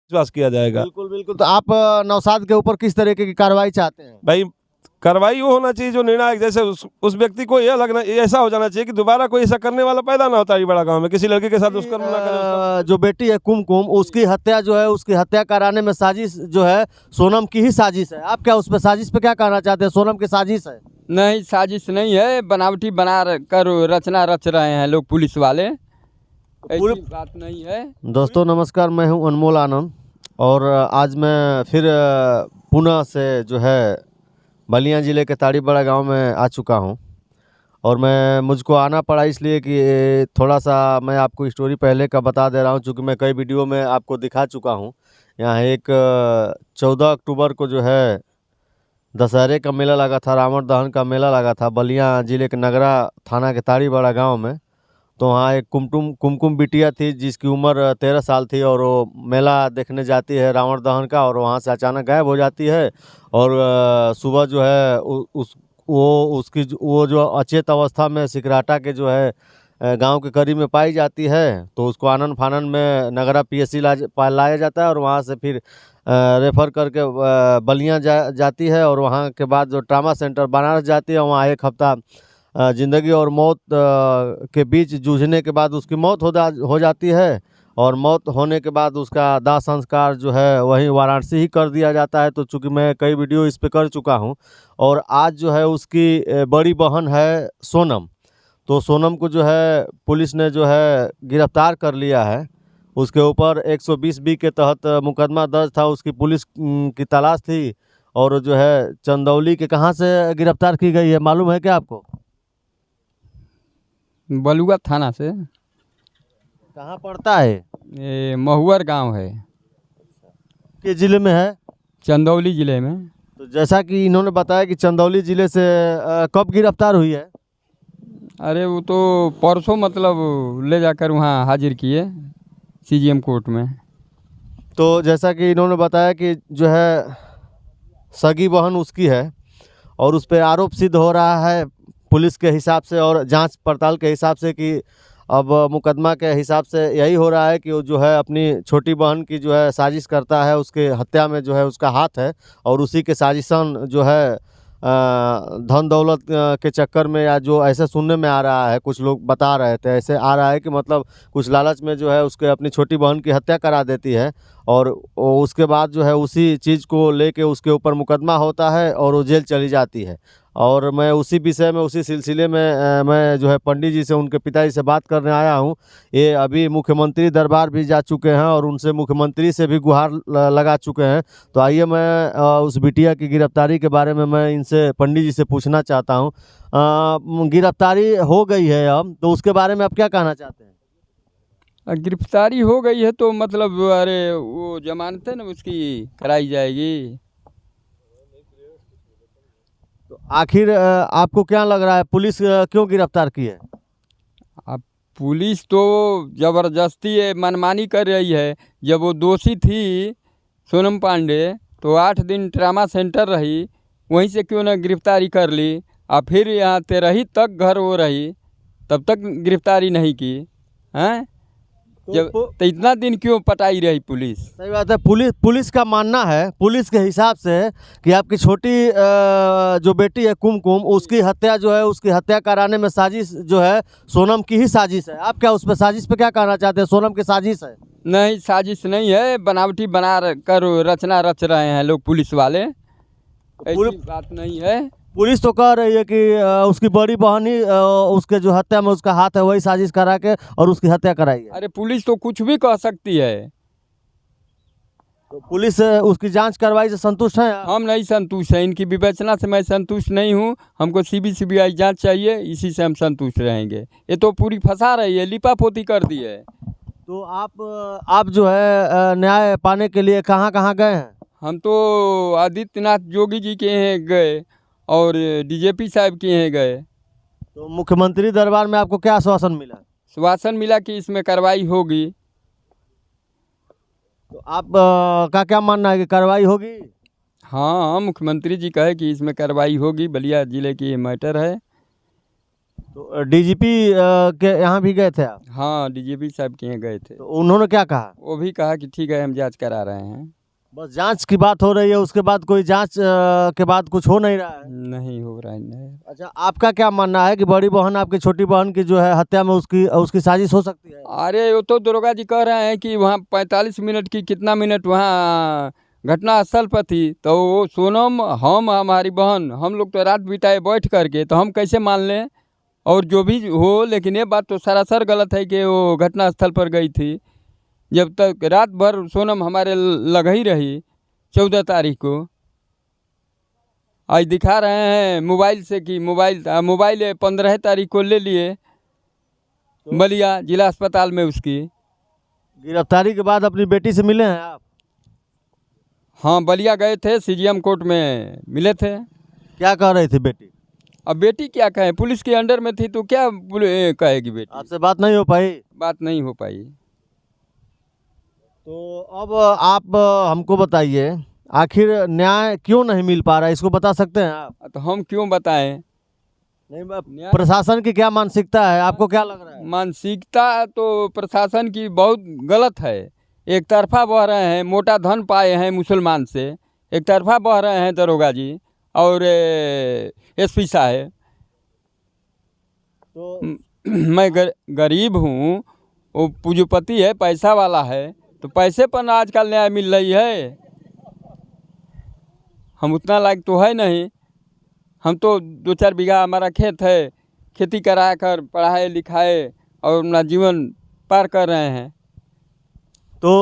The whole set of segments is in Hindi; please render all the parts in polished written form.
विश्वास किया जाएगा। बिल्कुल बिल्कुल। तो आप नौशाद के ऊपर किस तरीके की कार्रवाई चाहते हैं? भाई कार्रवाई वो होना चाहिए जो निर्णायक, जैसे उस व्यक्ति को यह लगना, ऐसा हो जाना चाहिए कि दोबारा कोई ऐसा करने वाला पैदा ना होता है बड़ा गांव में, किसी लड़के के साथ दुष्कर्म ना करे उसका। जो बेटी है कुमकुम, उसकी हत्या जो है, उसकी हत्या कराने में साजिश जो है सोनम की ही साजिश है। आप क्या उस पर साजिश पे क्या कहना चाहते हैं? सोनम की साजिश है? नहीं, साजिश नहीं है, बनावटी बना कर रचना रच रहे हैं लोग पुलिस वाले, ऐसी बात नहीं है। दोस्तों नमस्कार, मैं हूं अनमोल आनंद और आज मैं फिर पुनः से जो है बलिया ज़िले के ताड़ीबड़ा गांव में आ चुका हूं। और मुझको आना पड़ा इसलिए कि थोड़ा सा मैं आपको स्टोरी पहले का बता दे रहा हूं, चूँकि मैं कई वीडियो में आपको दिखा चुका हूं। यहाँ एक 14 अक्टूबर को जो है दशहरे का मेला लगा था, रावण दहन का मेला लगा था बलिया ज़िले के नगरा थाना के ताड़ीबड़ा गाँव में। तो वहाँ एक कुमकुम बिटिया थी जिसकी उम्र 13 साल थी और वो मेला देखने जाती है रावण दहन का, और वहाँ से अचानक गायब हो जाती है। और सुबह जो है वो जो अचेत अवस्था में सिकराटा के जो है गांव के करीब में पाई जाती है। तो उसको आनन फानन में नगरा PSC लाया जाता है और वहाँ से फिर रेफ़र करके बलिया जाती है। और वहाँ के बाद जो ट्रामा सेंटर बनारस जाती है, वहाँ एक हफ्ता ज़िंदगी और मौत के बीच जूझने के बाद उसकी मौत हो जाती है। और मौत होने के बाद उसका दाह संस्कार जो है वहीं वाराणसी ही कर दिया जाता है। तो चूँकि मैं कई वीडियो इस पे कर चुका हूं, और आज जो है उसकी बड़ी बहन है सोनम। तो सोनम को जो है पुलिस ने जो है गिरफ्तार कर लिया है। उसके ऊपर 120B के तहत मुकदमा दर्ज था, उसकी पुलिस की तलाश थी। और जो है चंदौली के कहाँ से गिरफ्तार की गई है मालूम है क्या आपको? बलुआ थाना से। कहाँ पड़ता है? ये महुअर गांव है, किस जिले में है? चंदौली ज़िले में। तो जैसा कि इन्होंने बताया कि चंदौली ज़िले से कब गिरफ्तार हुई है? अरे वो तो परसों मतलब ले जाकर वहाँ हाजिर किए CGM कोर्ट में। तो जैसा कि इन्होंने बताया कि जो है सगी बहन उसकी है और उस पर आरोप सिद्ध हो रहा है पुलिस के हिसाब से और जांच पड़ताल के हिसाब से कि अब मुकदमा के हिसाब से यही हो रहा है कि वो जो है अपनी छोटी बहन की जो है साजिश करता है, उसके हत्या में जो है उसका हाथ है। और उसी के साजिशन जो है धन दौलत के चक्कर में, या जो ऐसे सुनने में आ रहा है, कुछ लोग बता रहे थे, ऐसे आ रहा है कि मतलब कुछ लालच में जो है उसके अपनी छोटी बहन की हत्या करा देती है। और उसके बाद जो है उसी चीज़ को लेके उसके ऊपर मुकदमा होता है और वो जेल चली जाती है। और मैं उसी विषय में, उसी सिलसिले में मैं जो है पंडित जी से, उनके पिताजी से बात करने आया हूँ। ये अभी मुख्यमंत्री दरबार भी जा चुके हैं और उनसे मुख्यमंत्री से भी गुहार लगा चुके हैं। तो आइए मैं उस बिटिया की गिरफ्तारी के बारे में मैं इनसे, पंडित जी से पूछना चाहता हूँ। गिरफ्तारी हो गई है अब, तो उसके बारे में आप क्या कहना चाहते हैं? गिरफ्तारी हो गई है तो मतलब अरे वो जमानत है ना उसकी कराई जाएगी। तो आखिर आपको क्या लग रहा है पुलिस क्यों गिरफ्तार की है? अब पुलिस तो ज़बरदस्ती है, मनमानी कर रही है। जब वो दोषी थी सोनम पांडे तो 8 दिन ट्रामा सेंटर रही, वहीं से क्यों ना गिरफ्तारी कर ली। और फिर यहाँ तेरही तक घर हो रही, तब तक गिरफ्तारी नहीं की हैं। जब तो इतना दिन क्यों पटाई रही पुलिस? सही बात है। पुलिस का मानना है, पुलिस के हिसाब से, कि आपकी छोटी जो बेटी है कुमकुम, उसकी हत्या जो है, उसकी हत्या कराने में साजिश जो है सोनम की ही साजिश है। आप क्या उस पर साजिश पे क्या कहना चाहते हैं? सोनम की साजिश है? नहीं, साजिश नहीं है, बनावटी बना कर रचना रच रहे हैं लोग पुलिस वाले, ऐसी बात नहीं है। पुलिस तो कह रही है कि उसकी बड़ी बहन ही उसके जो हत्या में उसका हाथ है, वही साजिश करा के और उसकी हत्या कराई है। अरे पुलिस तो कुछ भी कह सकती है। तो पुलिस उसकी जांच कार्रवाई से संतुष्ट है? हम नहीं संतुष्ट हैं, इनकी विवेचना से मैं संतुष्ट नहीं हूँ। हमको CBI जांच चाहिए, इसी से हम संतुष्ट रहेंगे। ये तो पूरी फंसा रही है, लिपापोती कर दी है। तो आप जो है न्याय पाने के लिए कहाँ कहाँ गए हैं? हम तो आदित्यनाथ योगी जी के यहाँ गए और DJP साहब के यहाँ गए। तो मुख्यमंत्री दरबार में आपको क्या आश्वासन मिला? आश्वासन मिला कि इसमें कार्रवाई होगी। तो आप का क्या मानना है कि कार्रवाई होगी? हाँ, मुख्यमंत्री जी कहे कि इसमें कार्रवाई होगी, बलिया ज़िले की ये मैटर है। तो डीजीपी के यहाँ भी गए थे आप? हाँ, डीजीपी साहब के यहाँ गए थे। तो उन्होंने क्या कहा? वो भी कहा कि ठीक है, हम जांच करा रहे हैं। बस जांच की बात हो रही है, उसके बाद कोई जांच के बाद कुछ हो नहीं रहा है? नहीं हो रहा है, नहीं। अच्छा, आपका क्या मानना है कि बड़ी बहन आपकी छोटी बहन की जो है हत्या में उसकी साजिश हो सकती है? अरे वो तो दरोगा जी कह रहे हैं कि वहाँ 45 मिनट की कितना मिनट वहाँ घटना स्थल पर थी, तो वो सोनम, हम, हमारी बहन, हम लोग तो रात बिताए बैठ करके, तो हम कैसे मान लें? और जो भी हो, लेकिन ये बात तो सरासर गलत है कि वो घटना स्थल पर गई थी। जब तक रात भर सोनम हमारे लग ही रही 14 तारीख को। आज दिखा रहे हैं मोबाइल से कि मोबाइल 15 तारीख को ले लिए बलिया जिला अस्पताल में उसकी। गिरफ्तारी के बाद अपनी बेटी से मिले हैं आप? हाँ, बलिया गए थे, सीजीएम कोर्ट में मिले थे। क्या कह रही थी बेटी? अब बेटी क्या कहे, पुलिस के अंडर में थी तो क्या कहेगी बेटी? आपसे बात नहीं हो पाई? बात नहीं हो पाई। तो अब आप हमको बताइए, आखिर न्याय क्यों नहीं मिल पा रहा है, इसको बता सकते हैं आप? तो हम क्यों बताएं? नहीं, प्रशासन की क्या मानसिकता है, आपको क्या लग रहा है? मानसिकता तो प्रशासन की बहुत गलत है। एक तरफा बह रहे हैं, मोटा धन पाए हैं मुसलमान से, एक तरफा बह रहे हैं दरोगा जी और एसपी साहब। तो मैं गरीब हूँ, वो पूंजीपति है, पैसा वाला है, तो पैसे पर ना आजकल न्याय मिल रही है। हम उतना लायक तो है नहीं। हम तो 2-4 बीघा हमारा खेत है, खेती करा कर पढ़ाए लिखाए और अपना जीवन पार कर रहे हैं। तो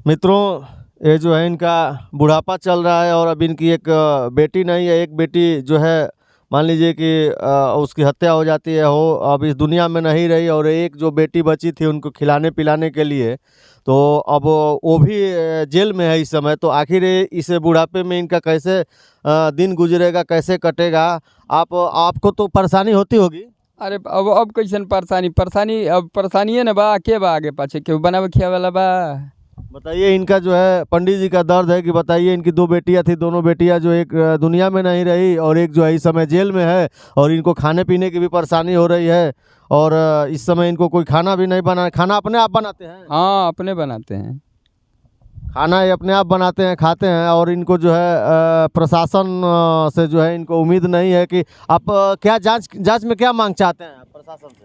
मित्रों, ये जो है इनका बुढ़ापा चल रहा है और अब इनकी एक बेटी नहीं है, एक बेटी जो है मान लीजिए कि उसकी हत्या हो जाती है, हो अब इस दुनिया में नहीं रही, और एक जो बेटी बची थी उनको खिलाने पिलाने के लिए, तो अब वो भी जेल में है इस समय। तो आखिर इस बुढ़ापे में इनका कैसे दिन गुजरेगा, कैसे कटेगा? आपको तो परेशानी होती होगी? अरे अब कैसन परेशानी अब परेशानी है ना बा, के बा आगे पाछे क्यों बनावे खिया वाला बा? बताइए, इनका जो है पंडित जी का दर्द है कि बताइए, इनकी 2 बेटियां थी, दोनों बेटियां जो एक दुनिया में नहीं रही और एक जो है इस समय जेल में है, और इनको खाने पीने की भी परेशानी हो रही है, और इस समय इनको कोई खाना भी नहीं बना। खाना अपने आप बनाते हैं? हाँ, अपने बनाते हैं। खाना ये अपने आप बनाते हैं, खाते हैं, और इनको जो है प्रशासन से जो है इनको उम्मीद नहीं है कि आप क्या जांच में क्या मांग चाहते हैं आप प्रशासन से?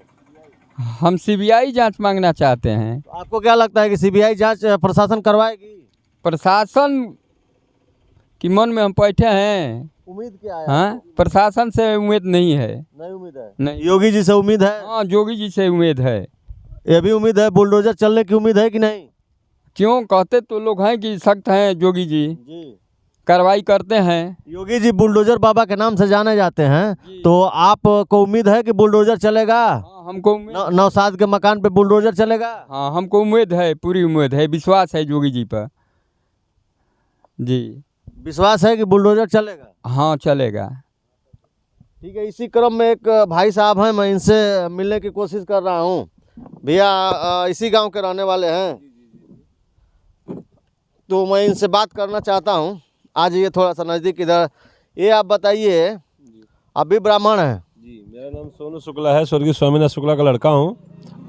हम सीबीआई जांच मांगना चाहते हैं। तो आपको क्या लगता है कि सीबीआई जांच प्रशासन करवाएगी? प्रशासन की मन में हम बैठे हैं। उम्मीद क्या है? हाँ, प्रशासन से उम्मीद नहीं है। नहीं उम्मीद है? नहीं। योगी जी से उम्मीद है? हाँ, योगी जी से उम्मीद है। ये भी उम्मीद है? बुलडोजर चलने की उम्मीद है कि नहीं? क्यों, कहते तो लोग हैं कि सख्त हैं योगी जी, कार्रवाई करते हैं। योगी जी बुलडोजर बाबा के नाम से जाने जाते हैं, तो आपको उम्मीद है कि बुलडोजर चलेगा? हाँ, हमको नौसाद के मकान पे बुलडोजर चलेगा? हाँ, हमको उम्मीद है, पूरी उम्मीद है, विश्वास है योगी जी पर। जी, विश्वास है कि बुलडोजर चलेगा? हाँ, चलेगा। ठीक है, इसी क्रम में एक भाई साहब हैं, मैं इनसे मिलने की कोशिश कर रहा हूँ। भैया इसी गांव के रहने वाले हैं, तो मैं इनसे बात करना चाहता हूँ। आज ये थोड़ा सा नज़दीक इधर। ये आप बताइए, आप भी ब्राह्मण हैं? जी, मेरा नाम सोनू शुक्ला है, स्वर्गीय स्वामीनाथ शुक्ला का लड़का हूँ,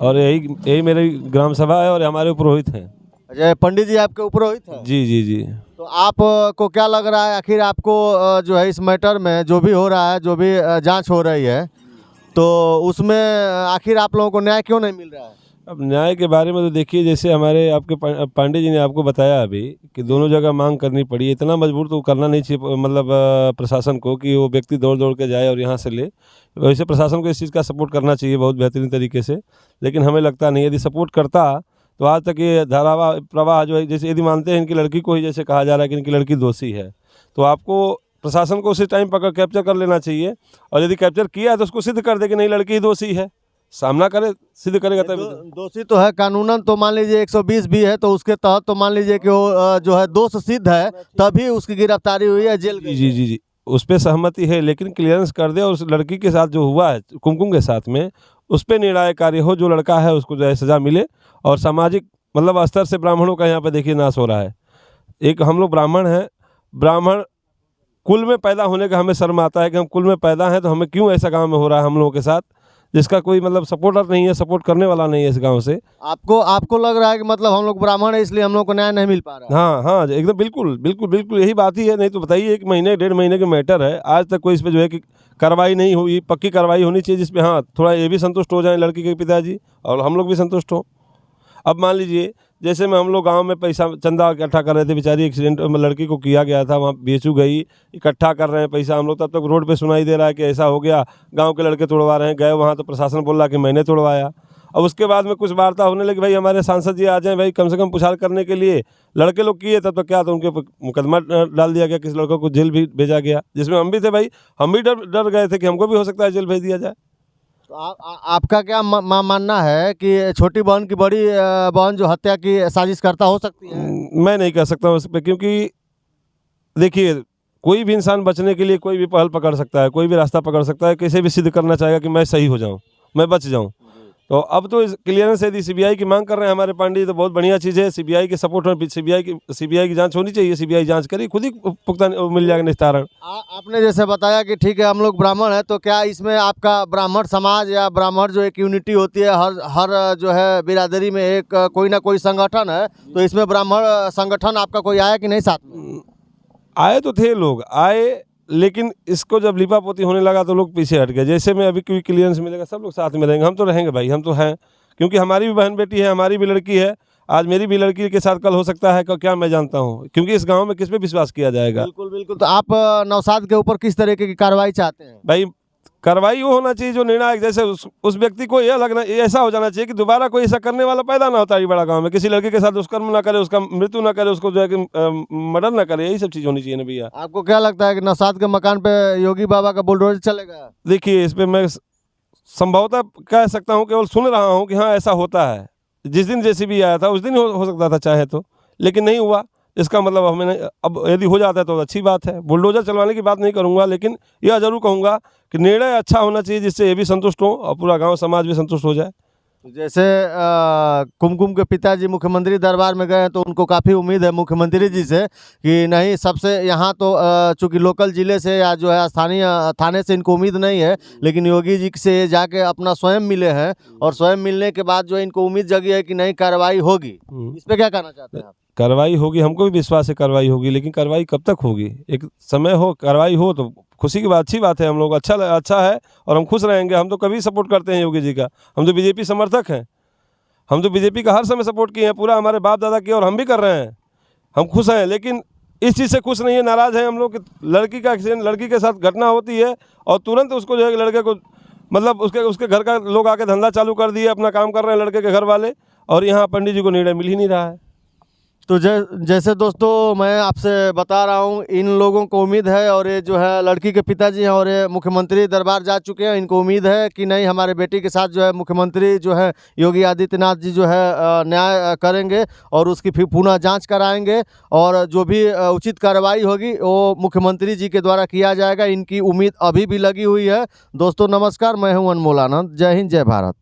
और यही मेरी ग्राम सभा है और हमारे पुरोहित हैं। अच्छा, पंडित जी आपके पुरोहित हैं? जी जी जी। तो आपको क्या लग रहा है, आखिर आपको जो है इस मैटर में जो भी हो रहा है, जो भी जांच हो रही है, तो उसमें आखिर आप लोगों को न्याय क्यों नहीं मिल रहा है? अब न्याय के बारे में तो देखिए, जैसे हमारे आपके पांडे जी ने आपको बताया अभी कि दोनों जगह मांग करनी पड़ी। इतना मजबूर तो करना नहीं चाहिए मतलब प्रशासन को कि वो व्यक्ति दौड़ दौड़ के जाए और यहाँ से ले। वैसे प्रशासन को इस चीज़ का सपोर्ट करना चाहिए बहुत बेहतरीन तरीके से, लेकिन हमें लगता नहीं। यदि सपोर्ट करता तो आज तक ये धारावाह प्रवाह जो है, जैसे यदि मानते हैं इनकी लड़की को ही जैसे कहा जा रहा है कि इनकी लड़की दोषी है, तो आपको प्रशासन को उसी टाइम पकड़ कैप्चर कर लेना चाहिए, और यदि कैप्चर किया तो उसको सिद्ध कर दे कि नहीं लड़की दोषी है, सामना करे, सिद्ध करेगा तब। दोषी तो है कानूनन, तो मान लीजिए 120 भी है, तो उसके तहत तो मान लीजिए कि वो जो है दोष सिद्ध है, तभी उसकी गिरफ्तारी हुई है, जेल गई। जी जी जी, उस पर सहमति है, लेकिन क्लियरेंस कर दे और उस लड़की के साथ जो हुआ है कुमकुम के साथ में, उस पर निर्णायक कार्य हो, जो लड़का है उसको जो है सजा मिले। और सामाजिक मतलब स्तर से ब्राह्मणों का यहाँ पे देखिए नाश हो रहा है। एक हम लोग ब्राह्मण हैं, ब्राह्मण कुल में पैदा होने का हमें शर्म आता है कि हम कुल में पैदा हैं, तो हमें क्यों ऐसा गांव में हो रहा है हम लोगों के साथ, जिसका कोई मतलब सपोर्टर नहीं है, सपोर्ट करने वाला नहीं है इस गांव से। आपको लग रहा है कि मतलब हम लोग ब्राह्मण है इसलिए हम लोग को न्याय नहीं मिल पा रहा है? हाँ हाँ, एकदम बिल्कुल बिल्कुल बिल्कुल यही बात ही है। नहीं तो बताइए, 1 महीने 1.5 महीने का मैटर है, आज तक कोई इस पे जो है कि कार्रवाई नहीं हुई। पक्की कार्रवाई होनी चाहिए जिसपे हाँ थोड़ा ये भी संतुष्ट हो जाए लड़की के पिताजी, और हम लोग भी संतुष्ट हों। अब मान लीजिए जैसे में हम लोग गांव में पैसा चंदा इकट्ठा कर रहे थे, बेचारी एक्सीडेंट लड़की को किया गया था, वहाँ बेचू गई, इकट्ठा कर रहे हैं पैसा हम लोग, तब तक रोड पे सुनाई दे रहा है कि ऐसा हो गया, गांव के लड़के तोड़वा रहे हैं। गए वहाँ तो प्रशासन बोल रहा कि मैंने तोड़वाया। अब उसके बाद में कुछ वार्ता होने लगी, भाई हमारे सांसद जी आ जाएं भाई कम से कम पूछताछ करने के लिए। लड़के लोग किए तब तक क्या था, उनके ऊपर मुकदमा डाल दिया गया, किसी लड़कों को जेल भी भेजा गया, जिसमें हम भी थे भाई, हम भी डर गए थे कि हमको भी हो सकता है जेल भेज दिया जाए। तो आपका क्या मानना है कि छोटी बहन की बड़ी बहन जो हत्या की साजिश करता हो सकती है? मैं नहीं कह सकता हूँ उस पर, क्योंकि देखिए कोई भी इंसान बचने के लिए कोई भी पहल पकड़ सकता है, कोई भी रास्ता पकड़ सकता है, कैसे भी सिद्ध करना चाहेगा कि मैं सही हो जाऊँ, मैं बच जाऊँ। तो अब तो इस क्लियरेंस यदि सीबीआई की मांग कर रहे हैं हमारे पांडे, तो बहुत बढ़िया चीज़ है। सीबीआई के सपोर्ट में सीबीआई की जांच होनी चाहिए। सीबीआई जांच करी, खुद ही पुख्ता मिल जाएगा निस्तारण। आपने जैसे बताया कि ठीक है हम लोग ब्राह्मण हैं, तो क्या इसमें आपका ब्राह्मण समाज या ब्राह्मण जो एक यूनिटी होती है, हर जो है बिरादरी में एक कोई ना कोई संगठन है, तो इसमें ब्राह्मण संगठन आपका कोई आया कि नहीं साथ में? आए तो थे लोग आए, लेकिन इसको जब लिपापोती होने लगा तो लोग पीछे हट गए। जैसे में अभी कोई क्लियरेंस मिलेगा सब लोग साथ में रहेंगे, हम तो रहेंगे भाई, हम तो हैं, क्योंकि हमारी भी बहन बेटी है, हमारी भी लड़की है। आज मेरी भी लड़की के साथ कल हो सकता है, क्या मैं जानता हूँ, क्योंकि इस गांव में किस पे विश्वास किया जाएगा। बिल्कुल बिल्कुल। तो आप नौशाद के ऊपर किस तरीके की कार्रवाई चाहते हैं? भाई कार्रवाई वो होना चाहिए जो निर्णायक, जैसे उस व्यक्ति को यह लगना, ये ऐसा हो जाना चाहिए कि दोबारा कोई ऐसा करने वाला पैदा ना होता है बड़ा गांव में, किसी लड़के के साथ दुष्कर्म ना करे, उसका मृत्यु ना करे, उसको जो है कि मर्डर ना करे। यही सब चीज़ होनी चाहिए ना भैया। आपको क्या लगता है कि नौशाद के मकान पे योगी बाबा का बुलडोजर चलेगा? देखिए इस पर मैं संभवतः कह सकता हूँ, केवल सुन रहा हूँ कि हाँ ऐसा होता है। जिस दिन जेसीबी आया था उस दिन हो सकता था चाहे तो, लेकिन नहीं हुआ। इसका मतलब हमें अब यदि हो जाता है तो अच्छी बात है। बुलडोजर चलवाने की बात नहीं करूंगा, लेकिन यह जरूर कहूंगा कि निर्णय अच्छा होना चाहिए जिससे ये भी संतुष्ट हो और पूरा गांव समाज भी संतुष्ट हो जाए। जैसे कुमकुम के पिताजी मुख्यमंत्री दरबार में गए तो उनको काफ़ी उम्मीद है मुख्यमंत्री जी से कि नहीं, सबसे यहाँ तो चूँकि लोकल ज़िले से या जो है स्थानीय थाने से इनको उम्मीद नहीं है, लेकिन योगी जी से जाके अपना स्वयं मिले हैं, और स्वयं मिलने के बाद जो है इनको उम्मीद जगी है कि नहीं कार्रवाई होगी। इस पर क्या कहना चाहते हैं आप? कार्रवाई होगी, हमको भी विश्वास है कार्रवाई होगी, लेकिन कार्रवाई कब तक होगी? एक समय हो, कार्रवाई हो तो खुशी की बात, अच्छी बात है। हम लोग अच्छा है और हम खुश रहेंगे। हम तो कभी सपोर्ट करते हैं योगी जी का, हम तो बीजेपी समर्थक हैं, हम तो बीजेपी का हर समय सपोर्ट किए हैं, पूरा हमारे बाप दादा किए और हम भी कर रहे हैं। हम खुश हैं, लेकिन इस चीज़ से खुश नहीं है, नाराज़ हैं हम लोग कि लड़की का एक्सीडेंट, लड़की के साथ घटना होती है और तुरंत उसको जो है लड़के को मतलब उसके घर का लोग आके धंधा चालू कर दिए, अपना काम कर रहे हैं लड़के के घर वाले, और यहाँ पंडित जी को निर्णय मिल ही नहीं रहा है। तो जैसे दोस्तों मैं आपसे बता रहा हूँ, इन लोगों को उम्मीद है, और ये जो है लड़की के पिताजी हैं और ये मुख्यमंत्री दरबार जा चुके हैं, इनको उम्मीद है कि नहीं हमारे बेटी के साथ जो है मुख्यमंत्री जो है योगी आदित्यनाथ जी जो है न्याय करेंगे और उसकी फिर पुनः जांच कराएंगे, और जो भी उचित कार्रवाई होगी वो मुख्यमंत्री जी के द्वारा किया जाएगा। इनकी उम्मीद अभी भी लगी हुई है। दोस्तों नमस्कार, मैं हूँ अनमोल आनंद। जय हिंद, जय भारत।